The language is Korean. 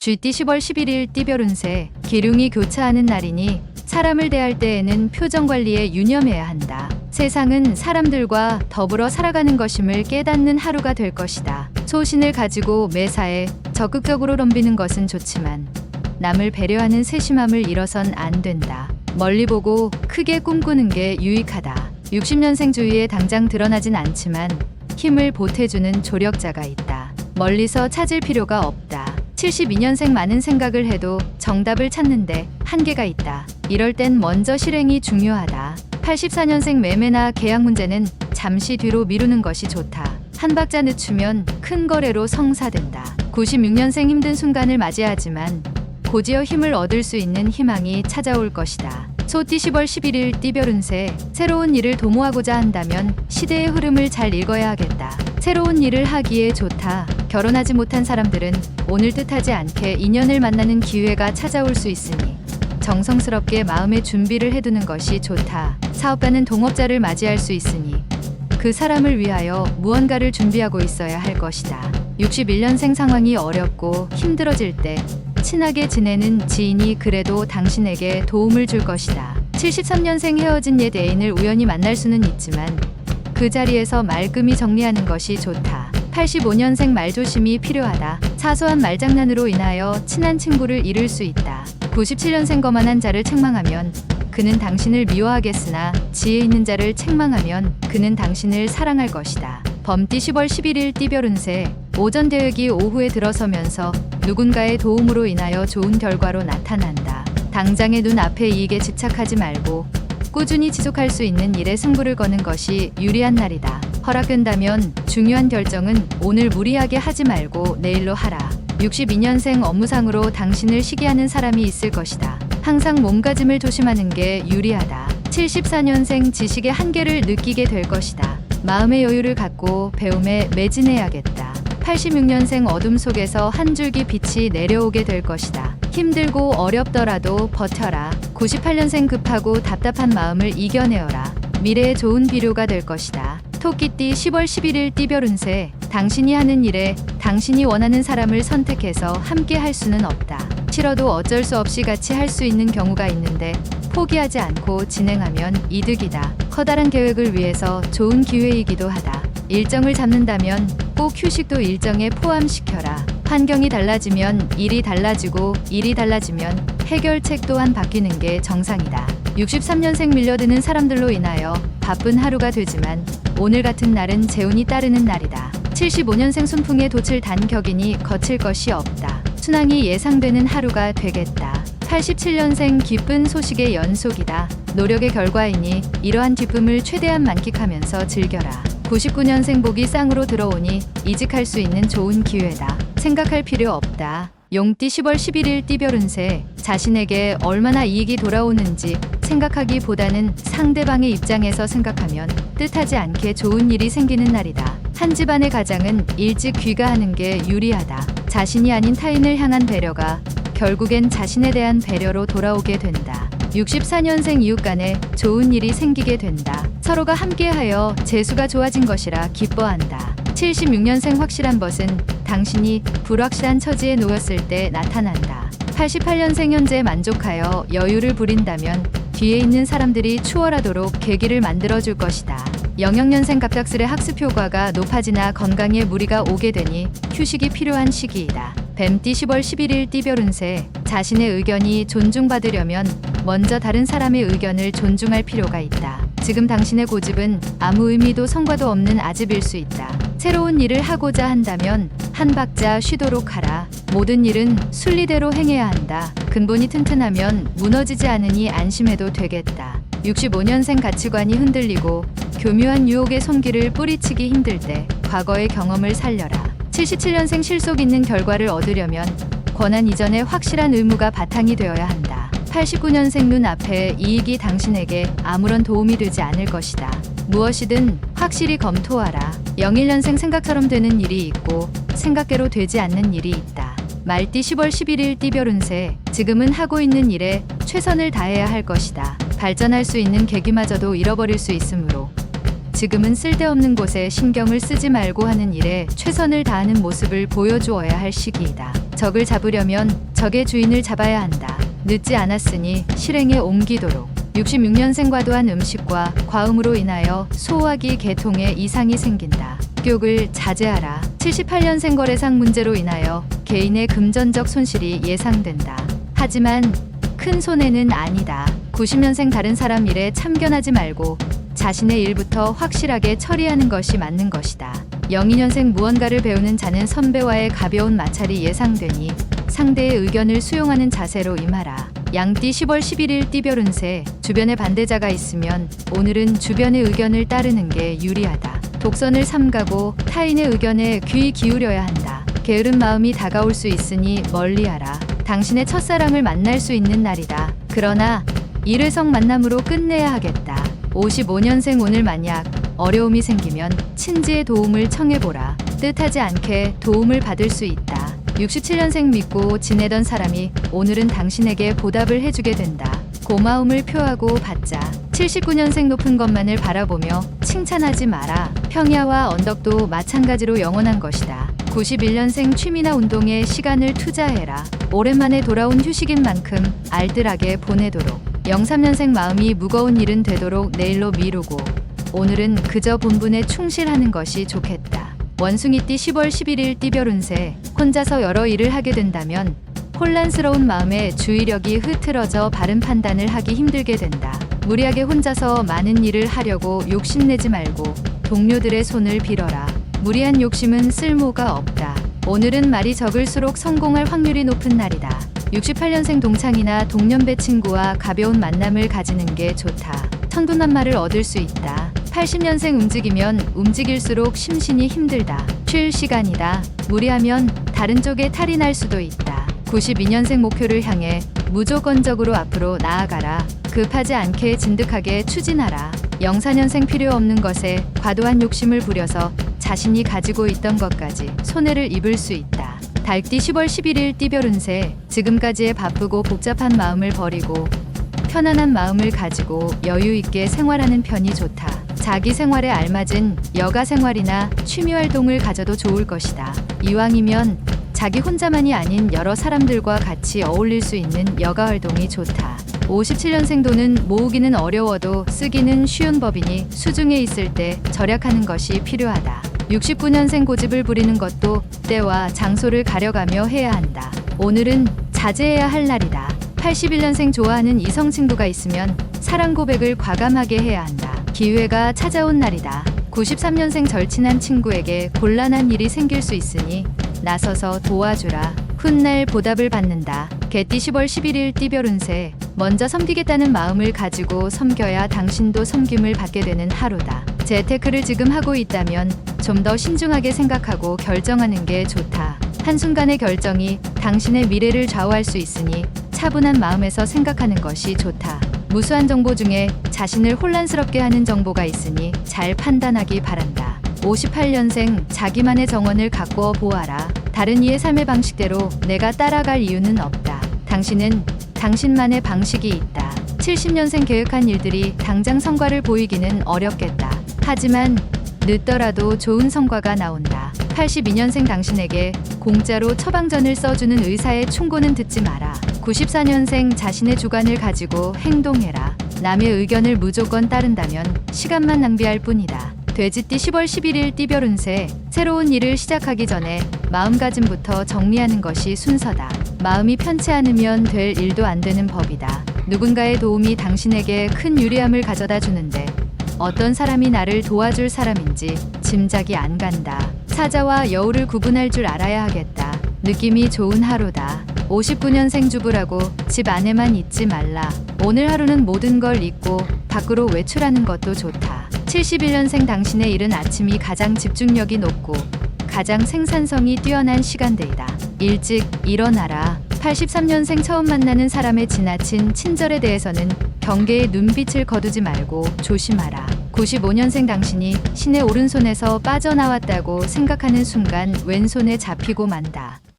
쥐띠 10월 11일 띠별 운세, 기륭이 교차하는 날이니 사람을 대할 때에는 표정 관리에 유념해야 한다. 세상은 사람들과 더불어 살아가는 것임을 깨닫는 하루가 될 것이다. 소신을 가지고 매사에 적극적으로 덤비는 것은 좋지만 남을 배려하는 세심함을 잃어선 안 된다. 멀리 보고 크게 꿈꾸는 게 유익하다. 60년생 주위에 당장 드러나진 않지만 힘을 보태주는 조력자가 있다. 멀리서 찾을 필요가 없다. 72년생 많은 생각을 해도 정답을 찾는데 한계가 있다. 이럴 땐 먼저 실행이 중요하다. 84년생 매매나 계약 문제는 잠시 뒤로 미루는 것이 좋다. 한 박자 늦추면 큰 거래로 성사된다. 96년생 힘든 순간을 맞이하지만 고지어 힘을 얻을 수 있는 희망이 찾아올 것이다. 소띠 10월 11일 띠별 운세, 새로운 일을 도모하고자 한다면 시대의 흐름을 잘 읽어야 하겠다. 새로운 일을 하기에 좋다. 결혼하지 못한 사람들은 오늘 뜻하지 않게 인연을 만나는 기회가 찾아올 수 있으니 정성스럽게 마음의 준비를 해두는 것이 좋다. 사업가는 동업자를 맞이할 수 있으니 그 사람을 위하여 무언가를 준비하고 있어야 할 것이다. 61년생 상황이 어렵고 힘들어질 때 친하게 지내는 지인이 그래도 당신에게 도움을 줄 것이다. 73년생 헤어진 옛 애인을 우연히 만날 수는 있지만 그 자리에서 말끔히 정리하는 것이 좋다. 85년생 말조심이 필요하다. 사소한 말장난으로 인하여 친한 친구를 잃을 수 있다. 97년생 거만한 자를 책망하면 그는 당신을 미워하겠으나 지혜 있는 자를 책망하면 그는 당신을 사랑할 것이다. 범띠 10월 11일 띠별 운세, 오전 계획이 오후에 들어서면서 누군가의 도움으로 인하여 좋은 결과로 나타난다. 당장의 눈앞의 이익에 집착하지 말고 꾸준히 지속할 수 있는 일에 승부를 거는 것이 유리한 날이다. 허락된다면 중요한 결정은 오늘 무리하게 하지 말고 내일로 하라. 62년생 업무상으로 당신을 시기하는 사람이 있을 것이다. 항상 몸가짐을 조심하는 게 유리하다. 74년생 지식의 한계를 느끼게 될 것이다. 마음의 여유를 갖고 배움에 매진해야겠다. 86년생 어둠 속에서 한 줄기 빛이 내려오게 될 것이다. 힘들고 어렵더라도 버텨라. 98년생 급하고 답답한 마음을 이겨내어라. 미래에 좋은 비료가 될 것이다. 토끼띠 10월 11일 띠별 운세, 당신이 하는 일에 당신이 원하는 사람을 선택해서 함께 할 수는 없다. 싫어도 어쩔 수 없이 같이 할 수 있는 경우가 있는데 포기하지 않고 진행하면 이득이다. 커다란 계획을 위해서 좋은 기회이기도 하다. 일정을 잡는다면 꼭 휴식도 일정에 포함시켜라. 환경이 달라지면 일이 달라지고 일이 달라지면 해결책 또한 바뀌는 게 정상이다. 63년생 밀려드는 사람들로 인하여 바쁜 하루가 되지만 오늘 같은 날은 재운이 따르는 날이다. 75년생 순풍에 돛을 단 격이니 거칠 것이 없다. 순항이 예상되는 하루가 되겠다. 87년생 기쁜 소식의 연속이다. 노력의 결과이니 이러한 기쁨을 최대한 만끽하면서 즐겨라. 99년생 복이 쌍으로 들어오니 이직할 수 있는 좋은 기회다. 생각할 필요 없다. 용띠 10월 11일 띠별 운세, 자신에게 얼마나 이익이 돌아오는지 생각하기보다는 상대방의 입장에서 생각하면 뜻하지 않게 좋은 일이 생기는 날이다. 한 집안의 가장은 일찍 귀가하는 게 유리하다. 자신이 아닌 타인을 향한 배려가 결국엔 자신에 대한 배려로 돌아오게 된다. 64년생 이웃 간에 좋은 일이 생기게 된다. 서로가 함께하여 재수가 좋아진 것이라 기뻐한다. 76년생 확실한 것은 당신이 불확실한 처지에 놓였을 때 나타난다. 88년생 현재 만족하여 여유를 부린다면 뒤에 있는 사람들이 추월하도록 계기를 만들어줄 것이다. 영역년생 갑작스레 학습 효과가 높아지나 건강에 무리가 오게 되니 휴식이 필요한 시기이다. 뱀띠 10월 11일 띠별 운세, 자신의 의견이 존중받으려면 먼저 다른 사람의 의견을 존중할 필요가 있다. 지금 당신의 고집은 아무 의미도 성과도 없는 아집일 수 있다. 새로운 일을 하고자 한다면 한 박자 쉬도록 하라. 모든 일은 순리대로 행해야 한다. 근본이 튼튼하면 무너지지 않으니 안심해도 되겠다. 65년생 가치관이 흔들리고 교묘한 유혹의 손길을 뿌리치기 힘들 때 과거의 경험을 살려라. 77년생 실속 있는 결과를 얻으려면 권한 이전에 확실한 의무가 바탕이 되어야 한다. 89년생 눈앞에 이익이 당신에게 아무런 도움이 되지 않을 것이다. 무엇이든 확실히 검토하라. 01년생 생각처럼 되는 일이 있고 생각대로 되지 않는 일이 있다. 말띠 10월 11일 띠별 운세, 지금은 하고 있는 일에 최선을 다해야 할 것이다. 발전할 수 있는 계기마저도 잃어버릴 수 있으므로 지금은 쓸데없는 곳에 신경을 쓰지 말고 하는 일에 최선을 다하는 모습을 보여주어야 할 시기이다. 적을 잡으려면 적의 주인을 잡아야 한다. 늦지 않았으니 실행에 옮기도록. 66년생 과도한 음식과 과음으로 인하여 소화기 계통에 이상이 생긴다. 격을 자제하라. 78년생 거래상 문제로 인하여 개인의 금전적 손실이 예상된다. 하지만 큰 손해는 아니다. 90년생 다른 사람 일에 참견하지 말고 자신의 일부터 확실하게 처리하는 것이 맞는 것이다. 02년생 무언가를 배우는 자는 선배와의 가벼운 마찰이 예상되니 상대의 의견을 수용하는 자세로 임하라. 양띠 10월 11일 띠별 운세. 주변에 반대자가 있으면 오늘은 주변의 의견을 따르는 게 유리하다. 독선을 삼가고 타인의 의견에 귀 기울여야 한다. 게으른 마음이 다가올 수 있으니 멀리하라. 당신의 첫사랑을 만날 수 있는 날이다. 그러나 일회성 만남으로 끝내야 하겠다. 55년생 오늘 만약 어려움이 생기면 친지의 도움을 청해보라. 뜻하지 않게 도움을 받을 수 있다. 67년생 믿고 지내던 사람이 오늘은 당신에게 보답을 해주게 된다. 고마움을 표하고 받자. 79년생 높은 것만을 바라보며 칭찬하지 마라. 평야와 언덕도 마찬가지로 영원한 것이다. 91년생 취미나 운동에 시간을 투자해라. 오랜만에 돌아온 휴식인 만큼 알뜰하게 보내도록. 03년생 마음이 무거운 일은 되도록 내일로 미루고 오늘은 그저 본분에 충실하는 것이 좋겠다. 원숭이띠 10월 11일 띠별 운세. 혼자서 여러 일을 하게 된다면 혼란스러운 마음에 주의력이 흐트러져 바른 판단을 하기 힘들게 된다. 무리하게 혼자서 많은 일을 하려고 욕심내지 말고 동료들의 손을 빌어라. 무리한 욕심은 쓸모가 없다. 오늘은 말이 적을수록 성공할 확률이 높은 날이다. 68년생 동창이나 동년배 친구와 가벼운 만남을 가지는 게 좋다. 천분만마를 얻을 수 있다. 80년생 움직이면 움직일수록 심신이 힘들다. 쉴 시간이다. 무리하면 다른 쪽에 탈이 날 수도 있다. 92년생 목표를 향해 무조건적으로 앞으로 나아가라. 급하지 않게 진득하게 추진하라. 04년생 필요 없는 것에 과도한 욕심을 부려서 자신이 가지고 있던 것까지 손해를 입을 수 있다. 달띠 10월 11일 띠별 운세. 지금까지의 바쁘고 복잡한 마음을 버리고 편안한 마음을 가지고 여유 있게 생활하는 편이 좋다. 자기 생활에 알맞은 여가 생활이나 취미 활동을 가져도 좋을 것이다. 이왕이면 자기 혼자만이 아닌 여러 사람들과 같이 어울릴 수 있는 여가 활동이 좋다. 57년생 돈은 모으기는 어려워도 쓰기는 쉬운 법이니 수중에 있을 때 절약하는 것이 필요하다. 69년생 고집을 부리는 것도 때와 장소를 가려가며 해야 한다. 오늘은 자제해야 할 날이다. 81년생 좋아하는 이성 친구가 있으면 사랑 고백을 과감하게 해야 한다. 기회가 찾아온 날이다. 93년생 절친한 친구에게 곤란한 일이 생길 수 있으니 나서서 도와주라. 훗날 보답을 받는다. 개띠 10월 11일 띠별 운세. 먼저 섬기겠다는 마음을 가지고 섬겨야 당신도 섬김을 받게 되는 하루다. 재테크를 지금 하고 있다면 좀 더 신중하게 생각하고 결정하는 게 좋다. 한순간의 결정이 당신의 미래를 좌우할 수 있으니 차분한 마음에서 생각하는 것이 좋다. 무수한 정보 중에 자신을 혼란스럽게 하는 정보가 있으니 잘 판단하기 바란다. 58년생 자기만의 정원을 가꾸어 보아라. 다른 이의 삶의 방식대로 내가 따라갈 이유는 없다. 당신은 당신만의 방식이 있다. 70년생 계획한 일들이 당장 성과를 보이기는 어렵겠다. 하지만 늦더라도 좋은 성과가 나온다. 82년생 당신에게 공짜로 처방전을 써주는 의사의 충고는 듣지 마라. 94년생 자신의 주관을 가지고 행동해라. 남의 의견을 무조건 따른다면 시간만 낭비할 뿐이다. 돼지띠 10월 11일 띠별 운세. 새로운 일을 시작하기 전에 마음가짐부터 정리하는 것이 순서다. 마음이 편치 않으면 될 일도 안 되는 법이다. 누군가의 도움이 당신에게 큰 유리함을 가져다 주는데 어떤 사람이 나를 도와줄 사람인지 짐작이 안 간다. 사자와 여우를 구분할 줄 알아야 하겠다. 느낌이 좋은 하루다. 59년생 주부라고 집 안에만 있지 말라. 오늘 하루는 모든 걸 잊고 밖으로 외출하는 것도 좋다. 71년생 당신의 이른 아침이 가장 집중력이 높고 가장 생산성이 뛰어난 시간대이다. 일찍 일어나라. 83년생 처음 만나는 사람의 지나친 친절에 대해서는 경계의 눈빛을 거두지 말고 조심하라. 95년생 당신이 신의 오른손에서 빠져나왔다고 생각하는 순간 왼손에 잡히고 만다.